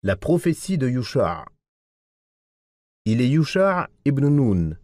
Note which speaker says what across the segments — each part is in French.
Speaker 1: La prophétie de Yusha'. Il est Yusha' ibn Nun.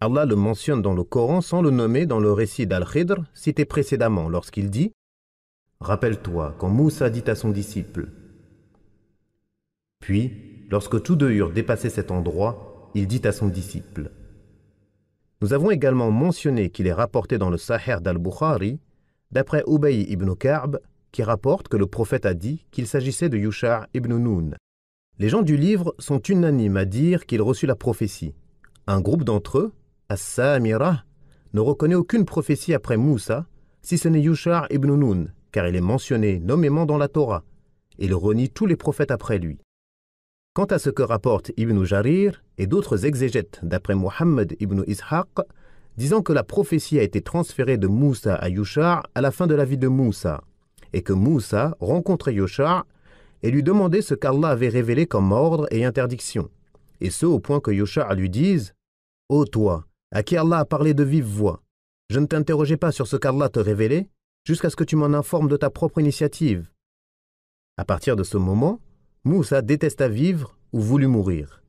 Speaker 1: Allah le mentionne dans le Coran sans le nommer dans le récit d'Al-Khidr cité précédemment lorsqu'il dit « Rappelle-toi quand Moussa dit à son disciple. » Puis, lorsque tous deux eurent dépassé cet endroit, il dit à son disciple. Nous avons également mentionné qu'il est rapporté dans le Sahih d'Al-Bukhari, d'après Ubay ibn Ka'b, qui rapporte que le prophète a dit qu'il s'agissait de Yusha' ibn Nun. Les gens du livre sont unanimes à dire qu'il reçut la prophétie. Un groupe d'entre eux, As-Samirah, ne reconnaît aucune prophétie après Moussa, si ce n'est Yusha' ibn Nun, car il est mentionné nommément dans la Torah, et il renie tous les prophètes après lui. Quant à ce que rapporte Ibn Jarir et d'autres exégètes d'après Muhammad ibn Ishaq, disant que la prophétie a été transférée de Moussa à Yusha' à la fin de la vie de Moussa, et que Moussa rencontrait Yusha' et lui demandait ce qu'Allah avait révélé comme ordre et interdiction, et ce au point que Yusha' lui dise « Ô toi, à qui Allah a parlé de vive voix, je ne t'interrogeais pas sur ce qu'Allah te révélait, jusqu'à ce que tu m'en informes de ta propre initiative. » À partir de ce moment, Moussa détesta vivre ou voulut mourir.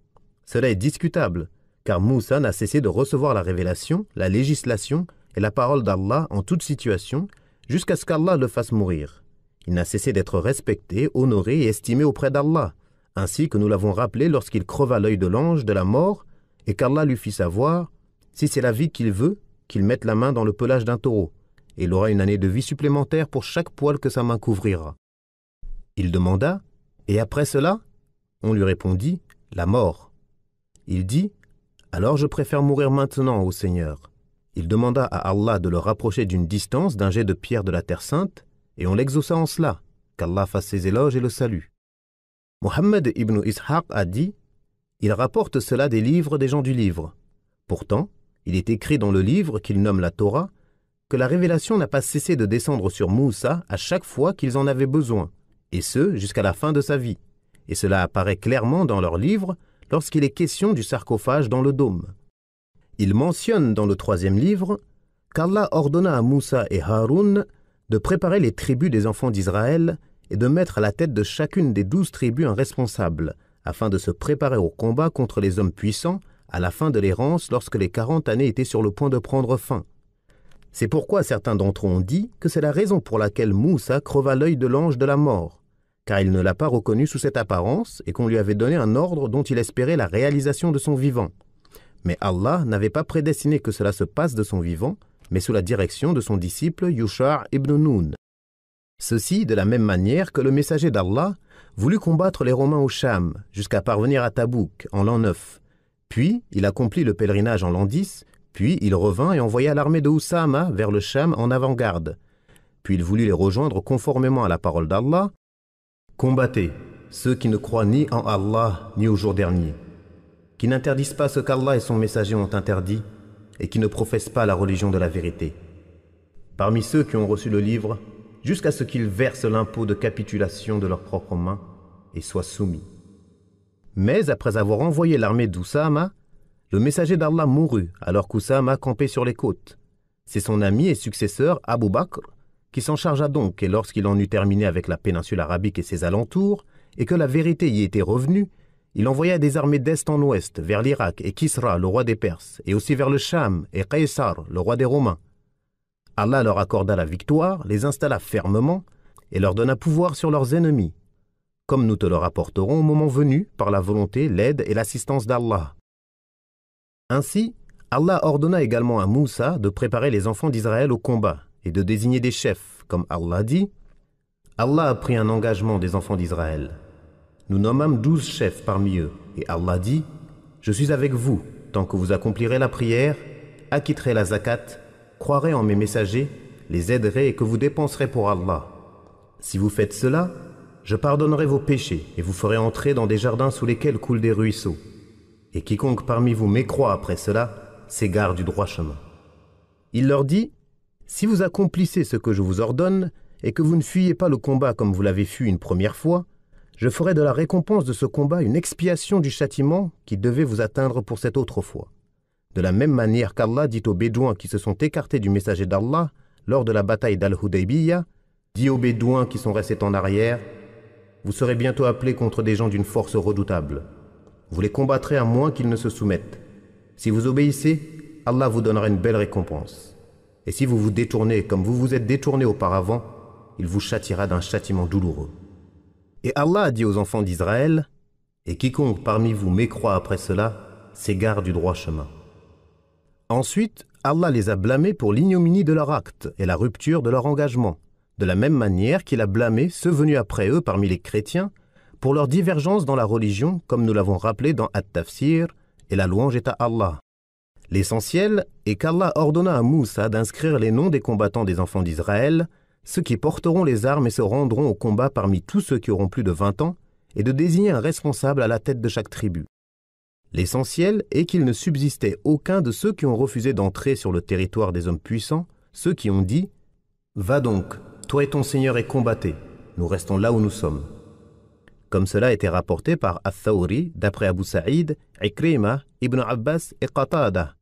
Speaker 1: Cela est discutable, car Moussa n'a cessé de recevoir la révélation, la législation et la parole d'Allah en toute situation, jusqu'à ce qu'Allah le fasse mourir. Il n'a cessé d'être respecté, honoré et estimé auprès d'Allah, ainsi que nous l'avons rappelé lorsqu'il creva l'œil de l'ange de la mort et qu'Allah lui fit savoir, si c'est la vie qu'il veut, qu'il mette la main dans le pelage d'un taureau, et il aura une année de vie supplémentaire pour chaque poil que sa main couvrira. Il demanda, et après cela, on lui répondit, la mort. Il dit, alors je préfère mourir maintenant, ô Seigneur. Il demanda à Allah de le rapprocher d'une distance d'un jet de pierre de la terre sainte, et on l'exauça en cela, qu'Allah fasse ses éloges et le salue. Muhammad ibn Ishaq a dit, il rapporte cela des livres des gens du livre. Pourtant, il est écrit dans le livre qu'il nomme la Torah, que la révélation n'a pas cessé de descendre sur Moussa à chaque fois qu'ils en avaient besoin, et ce, jusqu'à la fin de sa vie. Et cela apparaît clairement dans leur livre lorsqu'il est question du sarcophage dans le dôme. Il mentionne dans le 3e livre qu'Allah ordonna à Moussa et Haroun de préparer les tribus des enfants d'Israël et de mettre à la tête de chacune des 12 tribus un responsable, afin de se préparer au combat contre les hommes puissants à la fin de l'errance lorsque les 40 années étaient sur le point de prendre fin. C'est pourquoi certains d'entre eux ont dit que c'est la raison pour laquelle Moussa creva l'œil de l'ange de la mort, car il ne l'a pas reconnu sous cette apparence et qu'on lui avait donné un ordre dont il espérait la réalisation de son vivant. Mais Allah n'avait pas prédestiné que cela se passe de son vivant, mais sous la direction de son disciple Yusha' ibn Nun. Ceci de la même manière que le messager d'Allah voulut combattre les Romains au Cham jusqu'à parvenir à Tabouk en l'an 9. Puis il accomplit le pèlerinage en l'an 10, puis il revint et envoya l'armée de Oussama vers le Cham en avant-garde. Puis il voulut les rejoindre conformément à la parole d'Allah. Combattez ceux qui ne croient ni en Allah ni au jour dernier, qui n'interdisent pas ce qu'Allah et son messager ont interdit, et qui ne professent pas la religion de la vérité. Parmi ceux qui ont reçu le livre, jusqu'à ce qu'ils versent l'impôt de capitulation de leurs propres mains et soient soumis. Mais après avoir envoyé l'armée d'Oussama, le messager d'Allah mourut alors qu'Oussama campait sur les côtes. C'est son ami et successeur Abu Bakr qui s'en chargea donc, et lorsqu'il en eut terminé avec la péninsule arabique et ses alentours, et que la vérité y était revenue, il envoya des armées d'est en ouest, vers l'Irak et Kisra, le roi des Perses, et aussi vers le Cham et Qaysar, le roi des Romains. Allah leur accorda la victoire, les installa fermement, et leur donna pouvoir sur leurs ennemis, comme nous te le rapporterons au moment venu, par la volonté, l'aide et l'assistance d'Allah. Ainsi, Allah ordonna également à Moussa de préparer les enfants d'Israël au combat, et de désigner des chefs, comme Allah dit. Allah a pris un engagement des enfants d'Israël. Nous nommâmes 12 chefs parmi eux, et Allah dit, « Je suis avec vous, tant que vous accomplirez la prière, acquitterez la zakat, croirez en mes messagers, les aiderez et que vous dépenserez pour Allah. Si vous faites cela, je pardonnerai vos péchés et vous ferai entrer dans des jardins sous lesquels coulent des ruisseaux. Et quiconque parmi vous mécroit après cela, s'égare du droit chemin. » Il leur dit, « Si vous accomplissez ce que je vous ordonne, et que vous ne fuyez pas le combat comme vous l'avez fui une première fois, je ferai de la récompense de ce combat une expiation du châtiment qui devait vous atteindre pour cette autre fois. De la même manière qu'Allah dit aux Bédouins qui se sont écartés du messager d'Allah lors de la bataille d'Al-Hudaybiyah, dit aux Bédouins qui sont restés en arrière, vous serez bientôt appelés contre des gens d'une force redoutable. Vous les combattrez à moins qu'ils ne se soumettent. Si vous obéissez, Allah vous donnera une belle récompense. Et si vous vous détournez comme vous vous êtes détournés auparavant, il vous châtiera d'un châtiment douloureux. Et Allah a dit aux enfants d'Israël, et quiconque parmi vous mécroit après cela, s'égare du droit chemin. Ensuite, Allah les a blâmés pour l'ignominie de leur acte et la rupture de leur engagement, de la même manière qu'il a blâmé ceux venus après eux parmi les chrétiens pour leur divergence dans la religion, comme nous l'avons rappelé dans At-Tafsir, et la louange est à Allah. L'essentiel est qu'Allah ordonna à Moussa d'inscrire les noms des combattants des enfants d'Israël, ceux qui porteront les armes et se rendront au combat parmi tous ceux qui auront plus de 20 ans, et de désigner un responsable à la tête de chaque tribu. L'essentiel est qu'il ne subsistait aucun de ceux qui ont refusé d'entrer sur le territoire des hommes puissants, ceux qui ont dit « Va donc, toi et ton Seigneur et combattez, nous restons là où nous sommes. » Comme cela a été rapporté par Ath-Thawri, d'après Abu Sa'id, Ikrima, Ibn Abbas et Qatada.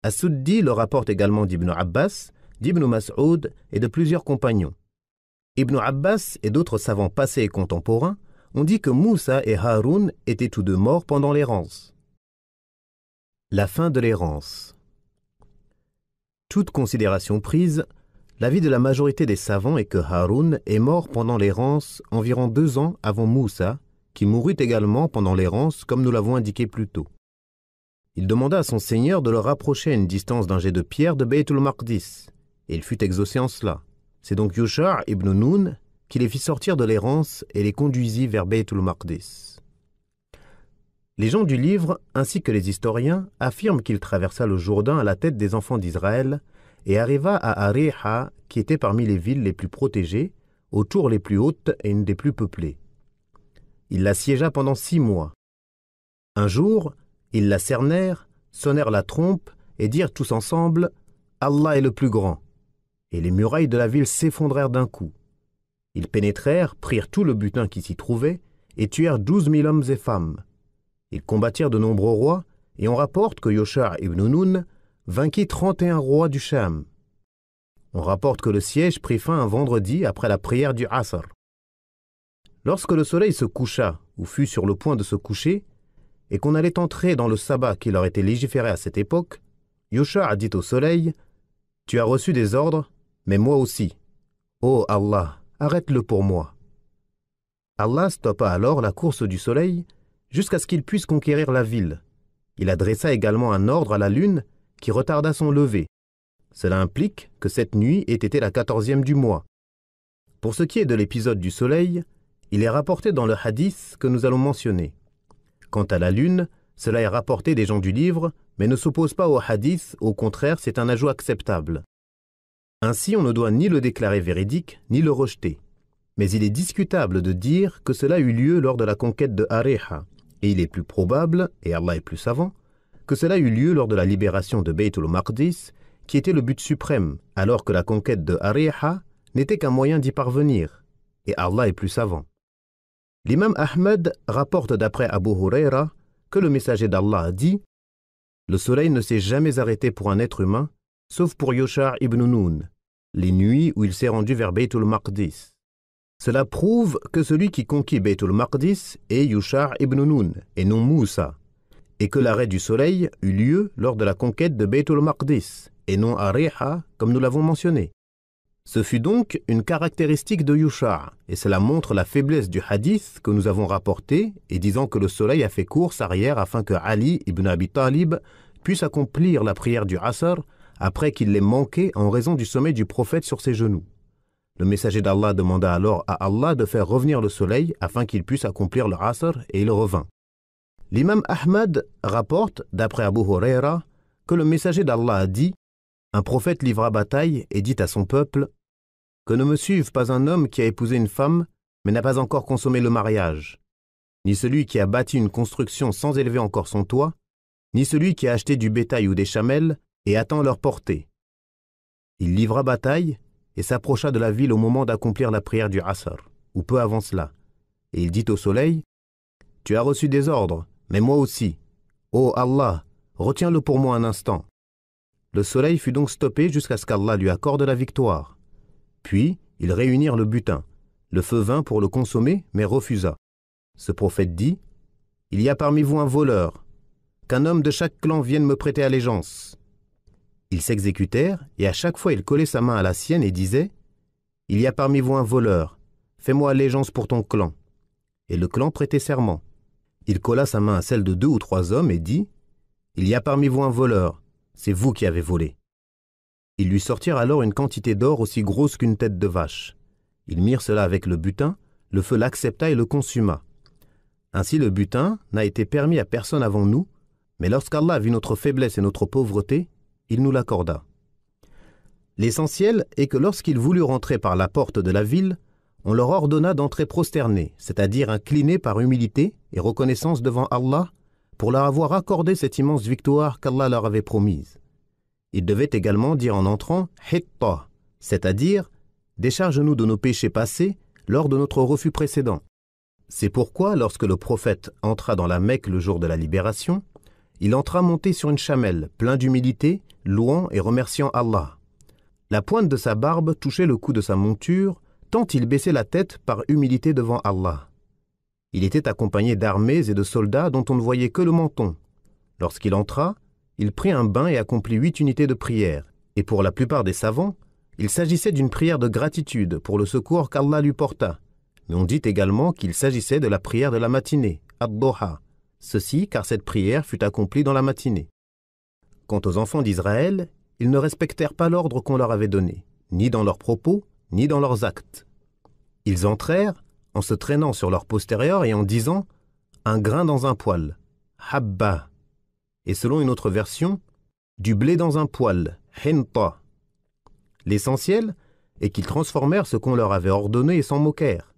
Speaker 1: As-Suddi le rapporte également d'Ibn Abbas, d'Ibn Mas'ud et de plusieurs compagnons. Ibn Abbas et d'autres savants passés et contemporains ont dit que Moussa et Haroun étaient tous deux morts pendant l'errance. La fin de l'errance. Toute considération prise, l'avis de la majorité des savants est que Haroun est mort pendant l'errance environ 2 ans avant Moussa, qui mourut également pendant l'errance comme nous l'avons indiqué plus tôt. Il demanda à son Seigneur de le rapprocher à une distance d'un jet de pierre de Bayt al-Maqdis, et il fut exaucé en cela. C'est donc Yusha' ibn Nun qui les fit sortir de l'errance et les conduisit vers Bayt al-Maqdis. Les gens du livre, ainsi que les historiens, affirment qu'il traversa le Jourdain à la tête des enfants d'Israël et arriva à Ariha, qui était parmi les villes les plus protégées, aux tours les plus hautes et une des plus peuplées. Il la siégea pendant 6 mois. Un jour, ils la cernèrent, sonnèrent la trompe et dirent tous ensemble « Allah est le plus grand ». Et les murailles de la ville s'effondrèrent d'un coup. Ils pénétrèrent, prirent tout le butin qui s'y trouvait et tuèrent 12 000 hommes et femmes. Ils combattirent de nombreux rois et on rapporte que Yusha' ibn Nun vainquit 31 rois du Cham. On rapporte que le siège prit fin un vendredi après la prière du Asr. Lorsque le soleil se coucha ou fut sur le point de se coucher et qu'on allait entrer dans le sabbat qui leur était légiféré à cette époque, Yusha' a dit au soleil « Tu as reçu des ordres, mais moi aussi. Ô Allah, arrête-le pour moi. » Allah stoppa alors la course du soleil jusqu'à ce qu'il puisse conquérir la ville. Il adressa également un ordre à la lune qui retarda son lever. Cela implique que cette nuit ait été la 14e du mois. Pour ce qui est de l'épisode du soleil, il est rapporté dans le hadith que nous allons mentionner. Quant à la lune, cela est rapporté des gens du livre, mais ne s'oppose pas au hadith, au contraire, c'est un ajout acceptable. Ainsi, on ne doit ni le déclarer véridique, ni le rejeter. Mais il est discutable de dire que cela eut lieu lors de la conquête de Ariha, et il est plus probable, et Allah est plus savant, que cela eut lieu lors de la libération de Bayt al-Maqdis, qui était le but suprême, alors que la conquête de Ariha n'était qu'un moyen d'y parvenir, et Allah est plus savant. L'imam Ahmed rapporte d'après Abu Huraira que le messager d'Allah a dit « Le soleil ne s'est jamais arrêté pour un être humain, sauf pour Yusha' ibn Nun, les nuits où il s'est rendu vers Bayt al-Maqdis. Cela prouve que celui qui conquit Bayt al-Maqdis est Yusha' ibn Nun, et non Moussa, et que l'arrêt du soleil eut lieu lors de la conquête de Bayt al-Maqdis, et non Ariha, comme nous l'avons mentionné. Ce fut donc une caractéristique de Yusha', et cela montre la faiblesse du hadith que nous avons rapporté, et disant que le soleil a fait course arrière afin que Ali ibn Abi Talib puisse accomplir la prière du Asr après qu'il l'ait manqué en raison du sommeil du prophète sur ses genoux. Le messager d'Allah demanda alors à Allah de faire revenir le soleil afin qu'il puisse accomplir le Asr, et il revint. L'imam Ahmad rapporte, d'après Abu Huraira, que le messager d'Allah a dit « Un prophète livra bataille et dit à son peuple « Que ne me suive pas un homme qui a épousé une femme, mais n'a pas encore consommé le mariage, ni celui qui a bâti une construction sans élever encore son toit, ni celui qui a acheté du bétail ou des chamelles et attend leur portée. » Il livra bataille et s'approcha de la ville au moment d'accomplir la prière du Asr, ou peu avant cela, et il dit au soleil « Tu as reçu des ordres, mais moi aussi. Ô Allah, retiens-le pour moi un instant. » Le soleil fut donc stoppé jusqu'à ce qu'Allah lui accorde la victoire. Puis, ils réunirent le butin, Le feu vint pour le consommer, mais refusa. Ce prophète dit, « Il y a parmi vous un voleur, qu'un homme de chaque clan vienne me prêter allégeance. » Ils s'exécutèrent, et à chaque fois il collait sa main à la sienne et disait, « Il y a parmi vous un voleur, fais-moi allégeance pour ton clan. » Et le clan prêtait serment. Il colla sa main à celle de 2 ou 3 hommes et dit, « Il y a parmi vous un voleur, c'est vous qui avez volé. » Ils lui sortirent alors une quantité d'or aussi grosse qu'une tête de vache. Ils mirent cela avec le butin, le feu l'accepta et le consuma. Ainsi le butin n'a été permis à personne avant nous, mais lorsqu'Allah vit notre faiblesse et notre pauvreté, il nous l'accorda. L'essentiel est que lorsqu'ils voulurent entrer par la porte de la ville, on leur ordonna d'entrer prosternés, c'est-à-dire inclinés par humilité et reconnaissance devant Allah, pour leur avoir accordé cette immense victoire qu'Allah leur avait promise. Ils devaient également dire en entrant « Hitta », c'est-à-dire « Décharge-nous de nos péchés passés lors de notre refus précédent ». C'est pourquoi, lorsque le prophète entra dans la Mecque le jour de la libération, il entra monté sur une chamelle, plein d'humilité, louant et remerciant Allah. La pointe de sa barbe touchait le cou de sa monture, tant il baissait la tête par humilité devant Allah. Il était accompagné d'armées et de soldats dont on ne voyait que le menton. Lorsqu'il entra, il prit un bain et accomplit 8 unités de prière. Et pour la plupart des savants, il s'agissait d'une prière de gratitude pour le secours qu'Allah lui porta. Mais on dit également qu'il s'agissait de la prière de la matinée, ad-Duha. Ceci car cette prière fut accomplie dans la matinée. Quant aux enfants d'Israël, ils ne respectèrent pas l'ordre qu'on leur avait donné, ni dans leurs propos, ni dans leurs actes. Ils entrèrent en se traînant sur leur postérieur et en disant « un grain dans un poêle » habba, et selon une autre version, du blé dans un poêle, hinta. L'essentiel est qu'ils transformèrent ce qu'on leur avait ordonné et s'en moquèrent.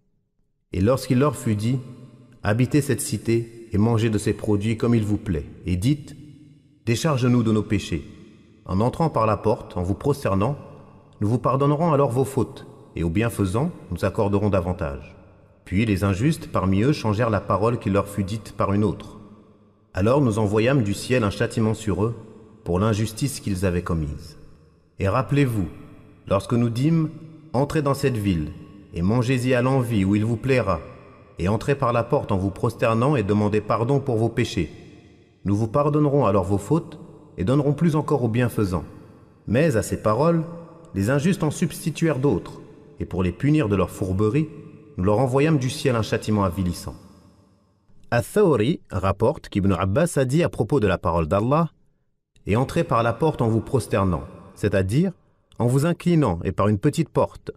Speaker 1: Et lorsqu'il leur fut dit « habitez cette cité et mangez de ses produits comme il vous plaît, et dites « décharge-nous de nos péchés. En entrant par la porte, en vous prosternant, nous vous pardonnerons alors vos fautes, et aux bienfaisants, nous accorderons davantage. » Puis les injustes parmi eux changèrent la parole qui leur fut dite par une autre. Alors nous envoyâmes du ciel un châtiment sur eux pour l'injustice qu'ils avaient commise. Et rappelez-vous, lorsque nous dîmes « entrez dans cette ville et mangez-y à l'envi où il vous plaira, et entrez par la porte en vous prosternant et demandez pardon pour vos péchés. Nous vous pardonnerons alors vos fautes et donnerons plus encore aux bienfaisants. » Mais à ces paroles, les injustes en substituèrent d'autres, et pour les punir de leur fourberie, nous leur envoyâmes du ciel un châtiment avilissant. Al-Thawri rapporte qu'Ibn Abbas a dit à propos de la parole d'Allah « Et entrez par la porte en vous prosternant », c'est-à-dire en vous inclinant et par une petite porte.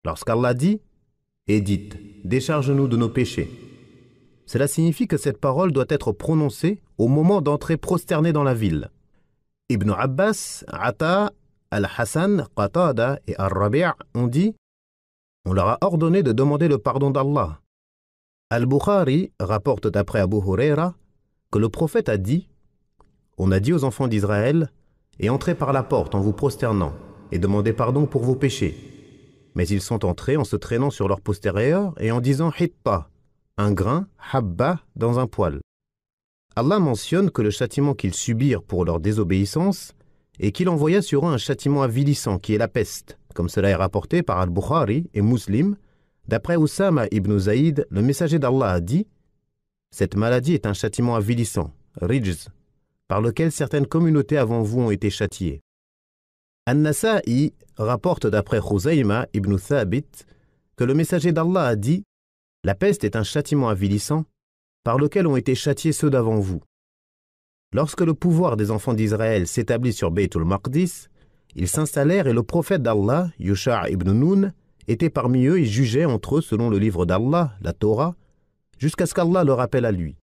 Speaker 1: Lorsqu'Allah dit « Et dites, décharge-nous de nos péchés », cela signifie que cette parole doit être prononcée au moment d'entrer prosterné dans la ville. Ibn Abbas, Ata, Al-Hassan, Qatada et Al-Rabi' ont dit « On leur a ordonné de demander le pardon d'Allah. » Al-Bukhari rapporte d'après Abu Huraira que le prophète a dit « On a dit aux enfants d'Israël « Et entrez par la porte en vous prosternant et demandez pardon pour vos péchés. » Mais ils sont entrés en se traînant sur leur postérieur et en disant « Hitta » un grain, habba, dans un poêle. Allah mentionne que le châtiment qu'ils subirent pour leur désobéissance et qu'il envoya sur eux un châtiment avilissant qui est la peste, comme cela est rapporté par Al-Bukhari et Muslim. D'après Oussama ibn Zaïd, le messager d'Allah a dit « Cette maladie est un châtiment avilissant, rijz, par lequel certaines communautés avant vous ont été châtiées. » An-Nasa'i rapporte d'après Khuzayma ibn Thabit que le messager d'Allah a dit « La peste est un châtiment avilissant par lequel ont été châtiés ceux d'avant vous. » Lorsque le pouvoir des enfants d'Israël s'établit sur Baytul Maqdis, ils s'installèrent et le prophète d'Allah, Yusha' ibn Nun, était parmi eux et jugeait entre eux selon le livre d'Allah, la Torah, jusqu'à ce qu'Allah le rappelle à lui.